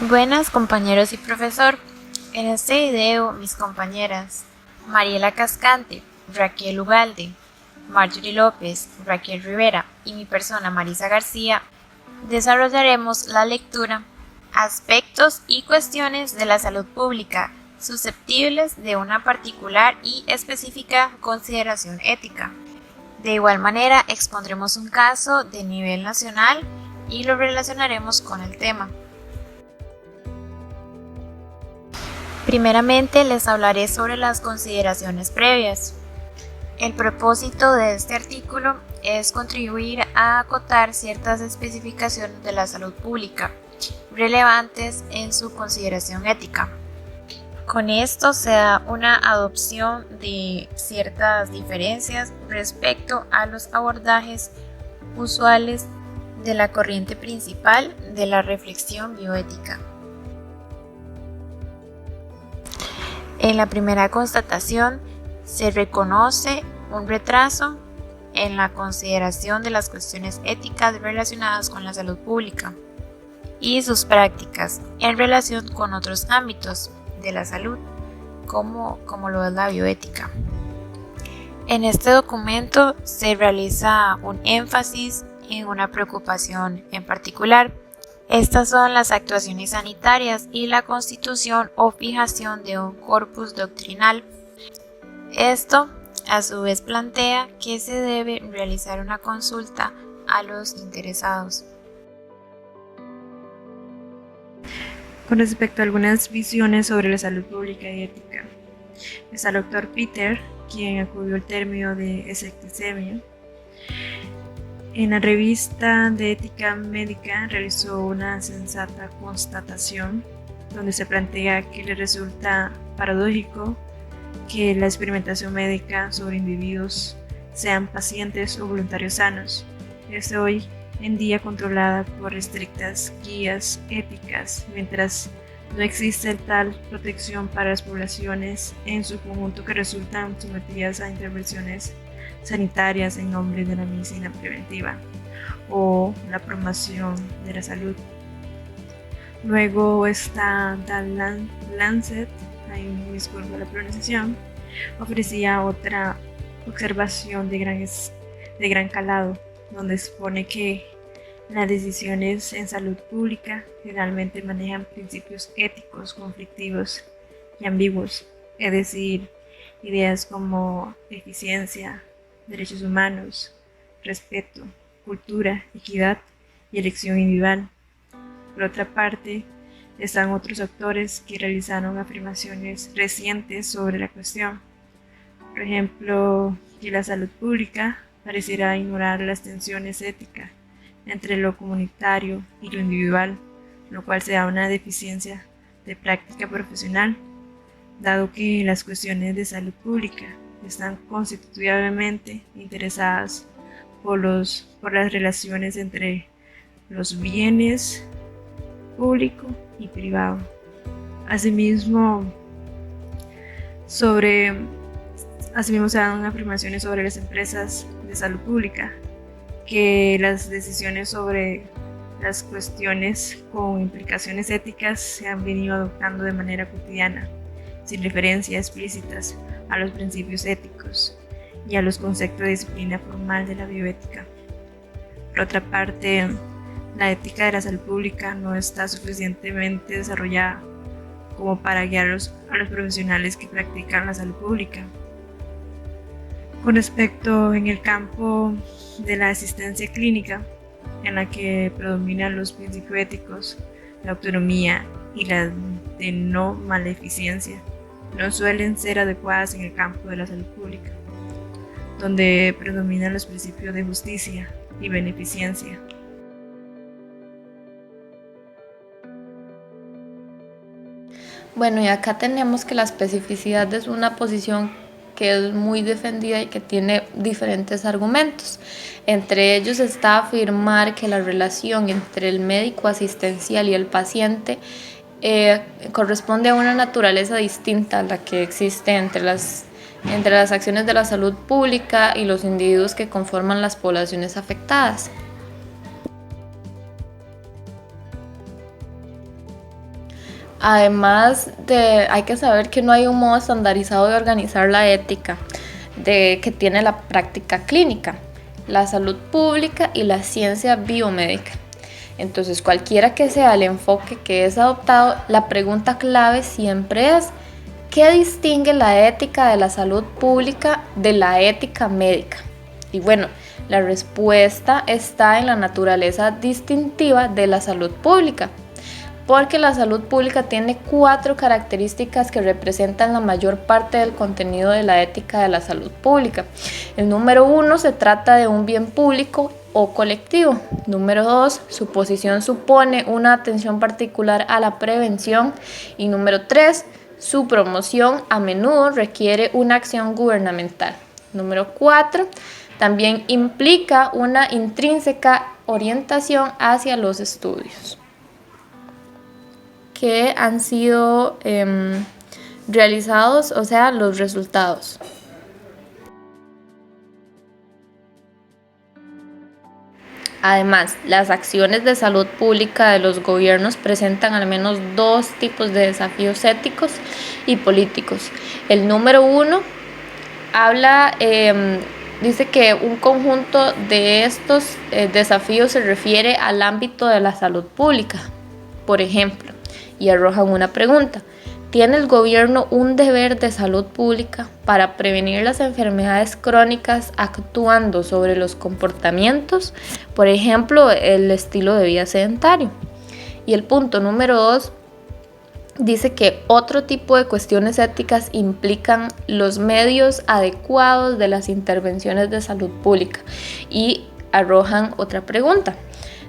Buenas compañeros y profesor, en este video mis compañeras Mariela Cascante, Raquel Ugalde, Marjorie López, Raquel Rivera y mi persona Marisa García desarrollaremos la lectura Aspectos y cuestiones de la salud pública susceptibles de una particular y específica consideración ética. De igual manera expondremos un caso de nivel nacional y lo relacionaremos con el tema. Primeramente les hablaré sobre las consideraciones previas. El propósito de este artículo es contribuir a acotar ciertas especificaciones de la salud pública relevantes en su consideración ética. Con esto se da una adopción de ciertas diferencias respecto a los abordajes usuales de la corriente principal de la reflexión bioética. En la primera constatación se reconoce un retraso en la consideración de las cuestiones éticas relacionadas con la salud pública y sus prácticas en relación con otros ámbitos de la salud, como lo es la bioética. En este documento se realiza un énfasis en una preocupación en particular. Estas son las actuaciones sanitarias y la constitución o fijación de un corpus doctrinal. Esto, a su vez, plantea que se debe realizar una consulta a los interesados. Con respecto a algunas visiones sobre la salud pública y ética, está el Dr. Peter, quien acudió al término de escepticismo. En la revista de ética médica realizó una sensata constatación donde se plantea que le resulta paradójico que la experimentación médica sobre individuos sean pacientes o voluntarios sanos. Es hoy en día controlada por estrictas guías éticas, mientras no existe tal protección para las poblaciones en su conjunto que resultan sometidas a intervenciones sanitarias en nombre de la medicina preventiva o la promoción de la salud. Luego está The Lancet, ahí me disculpo la pronunciación, ofrecía otra observación de gran calado, donde expone que las decisiones en salud pública generalmente manejan principios éticos conflictivos y ambiguos, es decir, ideas como eficiencia, derechos humanos, respeto, cultura, equidad y elección individual. Por otra parte, están otros autores que realizaron afirmaciones recientes sobre la cuestión. Por ejemplo, que la salud pública pareciera ignorar las tensiones éticas entre lo comunitario y lo individual, lo cual se da una deficiencia de práctica profesional, dado que las cuestiones de salud pública están constitutivamente interesadas por las relaciones entre los bienes público y privado. Asimismo se dan afirmaciones sobre las empresas de salud pública, que las decisiones sobre las cuestiones con implicaciones éticas se han venido adoptando de manera cotidiana, sin referencias explícitas a los principios éticos y a los conceptos de disciplina formal de la bioética. Por otra parte, la ética de la salud pública no está suficientemente desarrollada como para guiar a los profesionales que practican la salud pública. Con respecto en el campo de la asistencia clínica, en la que predominan los principios éticos, la autonomía y la de no maleficencia, no suelen ser adecuadas en el campo de la salud pública, donde predominan los principios de justicia y beneficencia. Bueno, y acá tenemos que la especificidad es una posición que es muy defendida y que tiene diferentes argumentos. Entre ellos está afirmar que la relación entre el médico asistencial y el paciente corresponde a una naturaleza distinta a la que existe entre las acciones de la salud pública y los individuos que conforman las poblaciones afectadas. Además hay que saber que no hay un modo estandarizado de organizar la ética que tiene la práctica clínica, la salud pública y la ciencia biomédica. Entonces, cualquiera que sea el enfoque que es adoptado, la pregunta clave siempre es: ¿qué distingue la ética de la salud pública de la ética médica? Y bueno, la respuesta está en la naturaleza distintiva de la salud pública, porque la salud pública tiene 4 características que representan la mayor parte del contenido de la ética de la salud pública. El número 1 se trata de un bien público o colectivo. Número 2, su posición supone una atención particular a la prevención. Y número 3, su promoción a menudo requiere una acción gubernamental. Número 4, también implica una intrínseca orientación hacia los estudios que han sido realizados, o sea, los resultados. Además, las acciones de salud pública de los gobiernos presentan al menos 2 tipos de desafíos éticos y políticos. El número 1 dice que un conjunto de estos desafíos se refiere al ámbito de la salud pública. Por ejemplo, y arrojan una pregunta: ¿tiene el gobierno un deber de salud pública para prevenir las enfermedades crónicas actuando sobre los comportamientos? Por ejemplo, el estilo de vida sedentario. Y el punto número 2 dice que otro tipo de cuestiones éticas implican los medios adecuados de las intervenciones de salud pública. Y arrojan otra pregunta: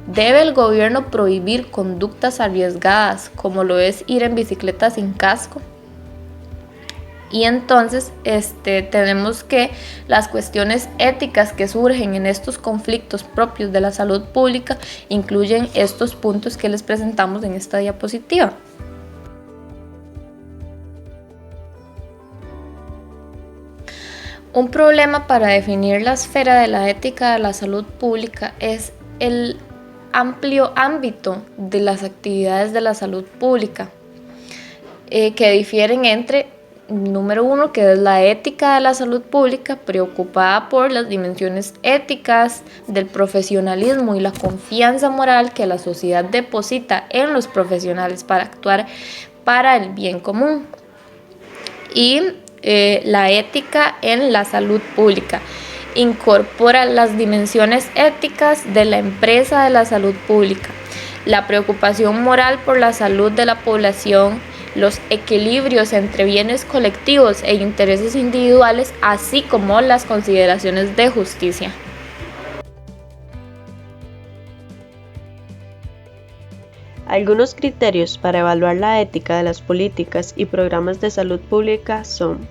¿debe el gobierno prohibir conductas arriesgadas como lo es ir en bicicleta sin casco? Y entonces tenemos que las cuestiones éticas que surgen en estos conflictos propios de la salud pública incluyen estos puntos que les presentamos en esta diapositiva. Un problema para definir la esfera de la ética de la salud pública es el amplio ámbito de las actividades de la salud pública, que difieren entre, número 1, que es la ética de la salud pública, preocupada por las dimensiones éticas del profesionalismo y la confianza moral que la sociedad deposita en los profesionales para actuar para el bien común. Y la ética en la salud pública incorpora las dimensiones éticas de la empresa de la salud pública, la preocupación moral por la salud de la población, los equilibrios entre bienes colectivos e intereses individuales, así como las consideraciones de justicia. Algunos criterios para evaluar la ética de las políticas y programas de salud pública son: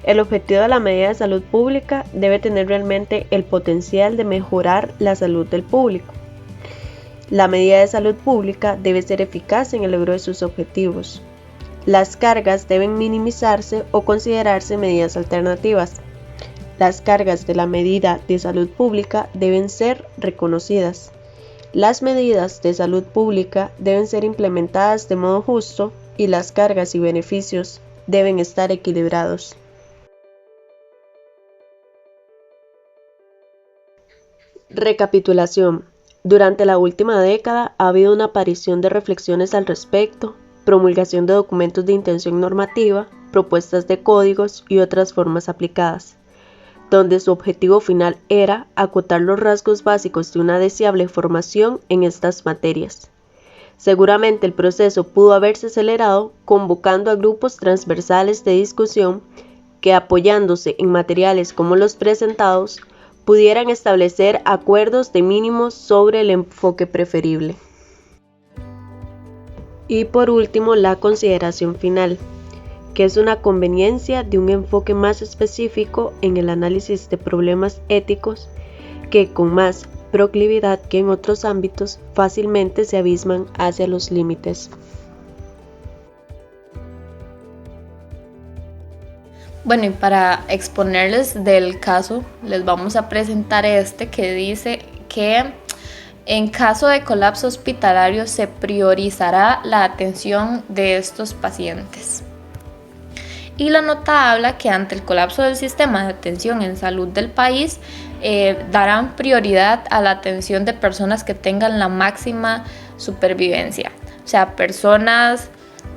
el objetivo de la medida de salud pública debe tener realmente el potencial de mejorar la salud del público. La medida de salud pública debe ser eficaz en el logro de sus objetivos. Las cargas deben minimizarse o considerarse medidas alternativas. Las cargas de la medida de salud pública deben ser reconocidas. Las medidas de salud pública deben ser implementadas de modo justo y las cargas y beneficios deben estar equilibrados. Recapitulación. Durante la última década ha habido una aparición de reflexiones al respecto, promulgación de documentos de intención normativa, propuestas de códigos y otras formas aplicadas, donde su objetivo final era acotar los rasgos básicos de una deseable formación en estas materias. Seguramente el proceso pudo haberse acelerado convocando a grupos transversales de discusión que, apoyándose en materiales como los presentados, pudieran establecer acuerdos de mínimos sobre el enfoque preferible. Y por último, la consideración final, que es una conveniencia de un enfoque más específico en el análisis de problemas éticos que, con más proclividad que en otros ámbitos, fácilmente se abisman hacia los límites. Bueno, y para exponerles del caso, les vamos a presentar que dice que En caso de colapso hospitalario se priorizará la atención de estos pacientes. Y la nota habla que ante el colapso del sistema de atención en salud del país, darán prioridad a la atención de personas que tengan la máxima supervivencia. O sea, personas,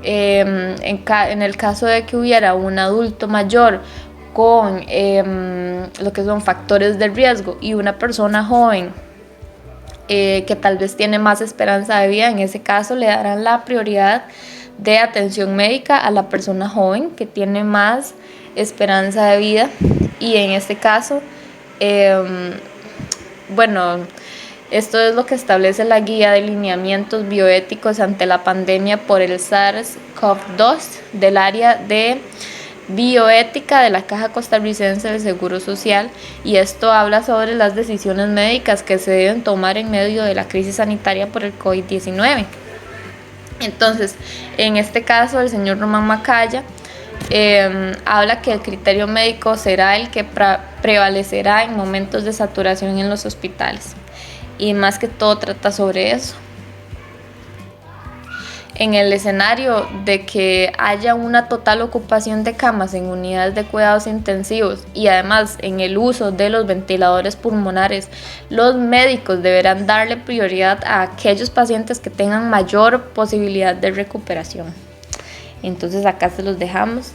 en el caso de que hubiera un adulto mayor con lo que son factores de riesgo y una persona joven que tal vez tiene más esperanza de vida, en ese caso le darán la prioridad de atención médica a la persona joven que tiene más esperanza de vida. Y en este caso, esto es lo que establece la guía de lineamientos bioéticos ante la pandemia por el SARS-CoV-2 del área de bioética de la Caja Costarricense del Seguro Social, y esto habla sobre las decisiones médicas que se deben tomar en medio de la crisis sanitaria por el COVID-19. Entonces, en este caso, el señor Román Macaya habla que el criterio médico será el que prevalecerá en momentos de saturación en los hospitales, y más que todo trata sobre eso. En el escenario de que haya una total ocupación de camas en unidades de cuidados intensivos y además en el uso de los ventiladores pulmonares, los médicos deberán darle prioridad a aquellos pacientes que tengan mayor posibilidad de recuperación. Entonces acá se los dejamos.